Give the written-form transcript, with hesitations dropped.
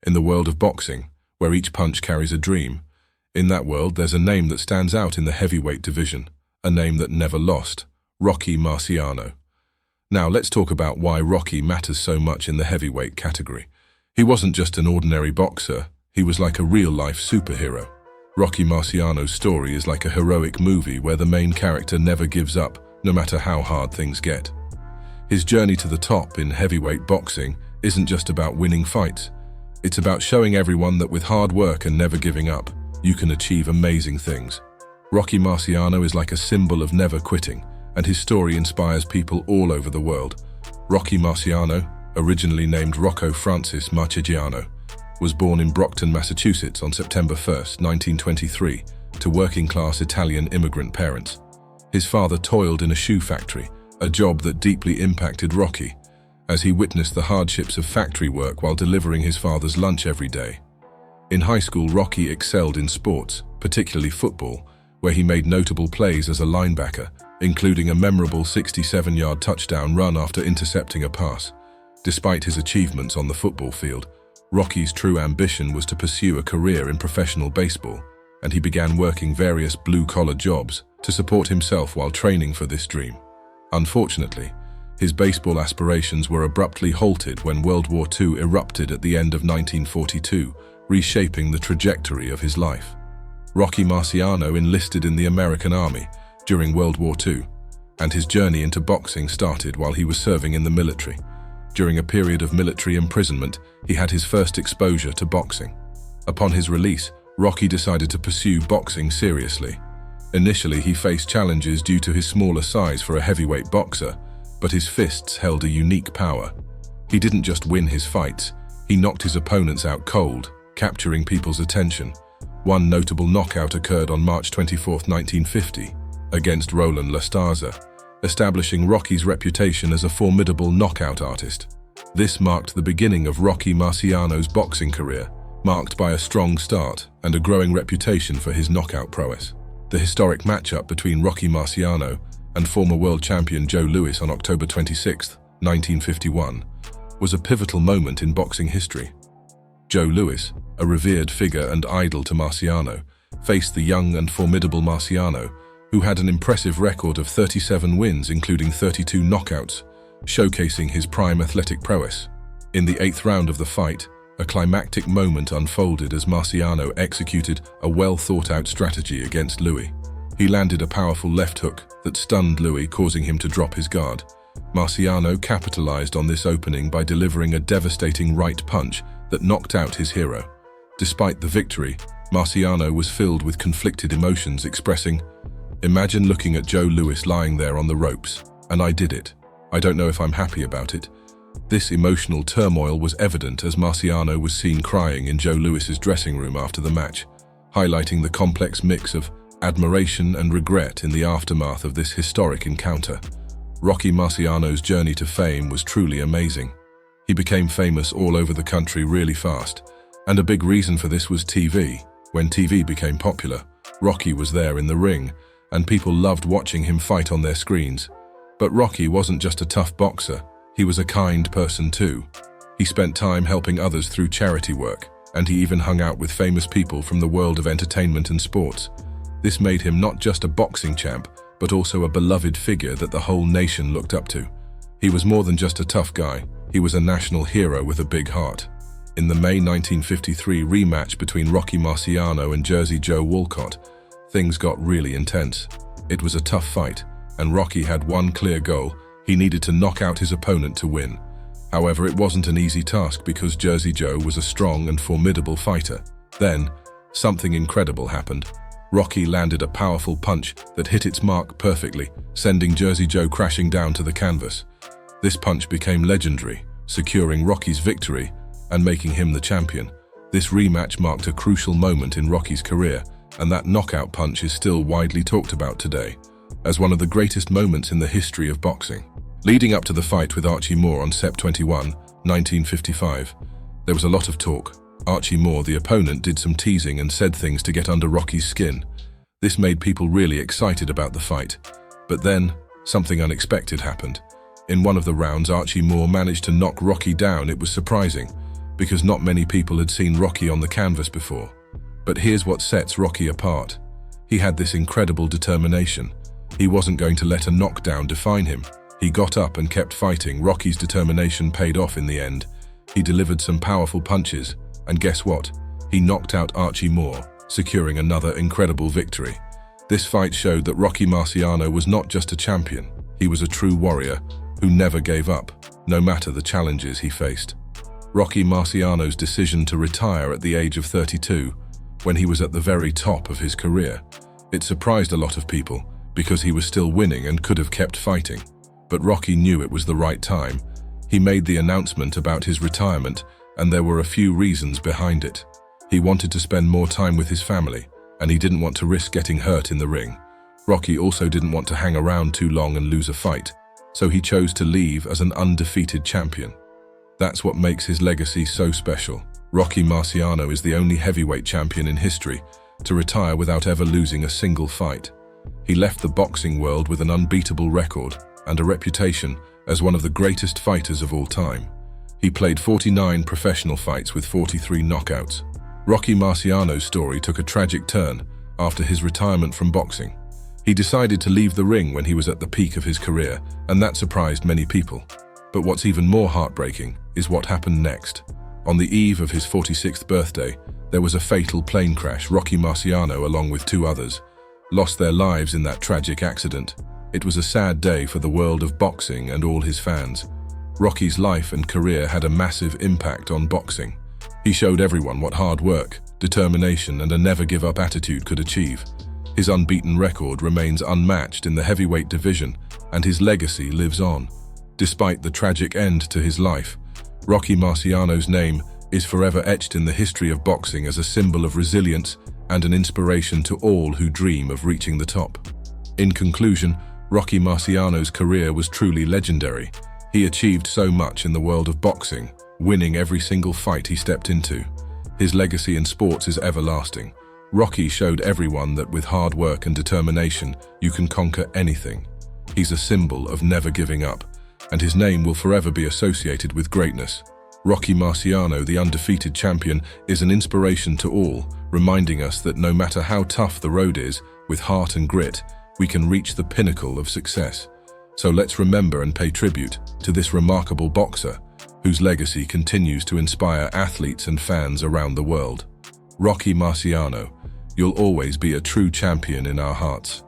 In the world of boxing, where each punch carries a dream, in that world there's a name that stands out in the heavyweight division, a name that never lost, Rocky Marciano. Now let's talk about why Rocky matters so much in the heavyweight category. He wasn't just an ordinary boxer, he was like a real-life superhero. Rocky Marciano's story is like a heroic movie where the main character never gives up, no matter how hard things get. His journey to the top in heavyweight boxing isn't just about winning fights. It's about showing everyone that with hard work and never giving up, you can achieve amazing things. Rocky Marciano is like a symbol of never quitting, and his story inspires people all over the world. Rocky Marciano, originally named Rocco Francis Marciano, was born in Brockton, Massachusetts on September 1, 1923, to working-class Italian immigrant parents. His father toiled in a shoe factory, a job that deeply impacted Rocky, as he witnessed the hardships of factory work while delivering his father's lunch every day. In high school, Rocky excelled in sports, particularly football, where he made notable plays as a linebacker, including a memorable 67-yard touchdown run after intercepting a pass. Despite his achievements on the football field, Rocky's true ambition was to pursue a career in professional baseball, and he began working various blue-collar jobs to support himself while training for this dream. Unfortunately, his baseball aspirations were abruptly halted when World War II erupted at the end of 1942, reshaping the trajectory of his life. Rocky Marciano enlisted in the American Army during World War II, and his journey into boxing started while he was serving in the military. During a period of military imprisonment, he had his first exposure to boxing. Upon his release, Rocky decided to pursue boxing seriously. Initially, he faced challenges due to his smaller size for a heavyweight boxer, but his fists held a unique power. He didn't just win his fights, he knocked his opponents out cold, capturing people's attention. One notable knockout occurred on March 24, 1950, against Roland Lastarza, establishing Rocky's reputation as a formidable knockout artist. This marked the beginning of Rocky Marciano's boxing career, marked by a strong start and a growing reputation for his knockout prowess. The historic matchup between Rocky Marciano and former world champion Joe Louis on October 26, 1951, was a pivotal moment in boxing history. Joe Louis, a revered figure and idol to Marciano, faced the young and formidable Marciano, who had an impressive record of 37 wins including 32 knockouts, showcasing his prime athletic prowess. In the 8th round of the fight, a climactic moment unfolded as Marciano executed a well-thought-out strategy against Louis. He landed a powerful left hook that stunned Louis, causing him to drop his guard. Marciano capitalized on this opening by delivering a devastating right punch that knocked out his hero. Despite the victory, Marciano was filled with conflicted emotions, expressing, "Imagine looking at Joe Louis lying there on the ropes, and I did it. I don't know if I'm happy about it." This emotional turmoil was evident as Marciano was seen crying in Joe Louis's dressing room after the match, highlighting the complex mix of admiration and regret in the aftermath of this historic encounter. Rocky Marciano's journey to fame was truly amazing. He became famous all over the country really fast, and a big reason for this was TV. When TV became popular, Rocky was there in the ring, and people loved watching him fight on their screens. But Rocky wasn't just a tough boxer, he was a kind person too. He spent time helping others through charity work, and he even hung out with famous people from the world of entertainment and sports. This made him not just a boxing champ, but also a beloved figure that the whole nation looked up to. He was more than just a tough guy, he was a national hero with a big heart. In the May 1953 rematch between Rocky Marciano and Jersey Joe Walcott, things got really intense. It was a tough fight, and Rocky had one clear goal: he needed to knock out his opponent to win. However, it wasn't an easy task because Jersey Joe was a strong and formidable fighter. Then, something incredible happened. Rocky landed a powerful punch that hit its mark perfectly, sending Jersey Joe crashing down to the canvas. This punch became legendary, securing Rocky's victory and making him the champion. This rematch marked a crucial moment in Rocky's career, and that knockout punch is still widely talked about today as one of the greatest moments in the history of boxing. Leading up to the fight with Archie Moore on Sept 21, 1955, there was a lot of talk. Archie Moore, the opponent, did some teasing and said things to get under Rocky's skin. This made people really excited about the fight. But then, something unexpected happened. In one of the rounds, Archie Moore managed to knock Rocky down. It was surprising. because not many people had seen Rocky on the canvas before. But here's what sets Rocky apart. He had this incredible determination. He wasn't going to let a knockdown define him. He got up and kept fighting. Rocky's determination paid off in the end. He delivered some powerful punches, and guess what? He knocked out Archie Moore, securing another incredible victory. This fight showed that Rocky Marciano was not just a champion, he was a true warrior who never gave up, no matter the challenges he faced. Rocky Marciano's decision to retire at the age of 32, when he was at the very top of his career, it surprised a lot of people because he was still winning and could have kept fighting. But Rocky knew it was the right time. He made the announcement about his retirement, and there were a few reasons behind it. He wanted to spend more time with his family, and he didn't want to risk getting hurt in the ring. Rocky also didn't want to hang around too long and lose a fight, so he chose to leave as an undefeated champion. That's what makes his legacy so special. Rocky Marciano is the only heavyweight champion in history to retire without ever losing a single fight. He left the boxing world with an unbeatable record and a reputation as one of the greatest fighters of all time. He played 49 professional fights with 43 knockouts. Rocky Marciano's story took a tragic turn after his retirement from boxing. He decided to leave the ring when he was at the peak of his career, and that surprised many people. But what's even more heartbreaking is what happened next. On the eve of his 46th birthday, there was a fatal plane crash. Rocky Marciano, along with two others, lost their lives in that tragic accident. It was a sad day for the world of boxing and all his fans. Rocky's life and career had a massive impact on boxing. He showed everyone what hard work, determination, and a never-give-up attitude could achieve. His unbeaten record remains unmatched in the heavyweight division, and his legacy lives on. Despite the tragic end to his life, Rocky Marciano's name is forever etched in the history of boxing as a symbol of resilience and an inspiration to all who dream of reaching the top. In conclusion, Rocky Marciano's career was truly legendary. He achieved so much in the world of boxing, winning every single fight he stepped into. His legacy in sports is everlasting. Rocky showed everyone that with hard work and determination, you can conquer anything. He's a symbol of never giving up, and his name will forever be associated with greatness. Rocky Marciano, the undefeated champion, is an inspiration to all, reminding us that no matter how tough the road is, with heart and grit, we can reach the pinnacle of success. So let's remember and pay tribute to this remarkable boxer, whose legacy continues to inspire athletes and fans around the world. Rocky Marciano, you'll always be a true champion in our hearts.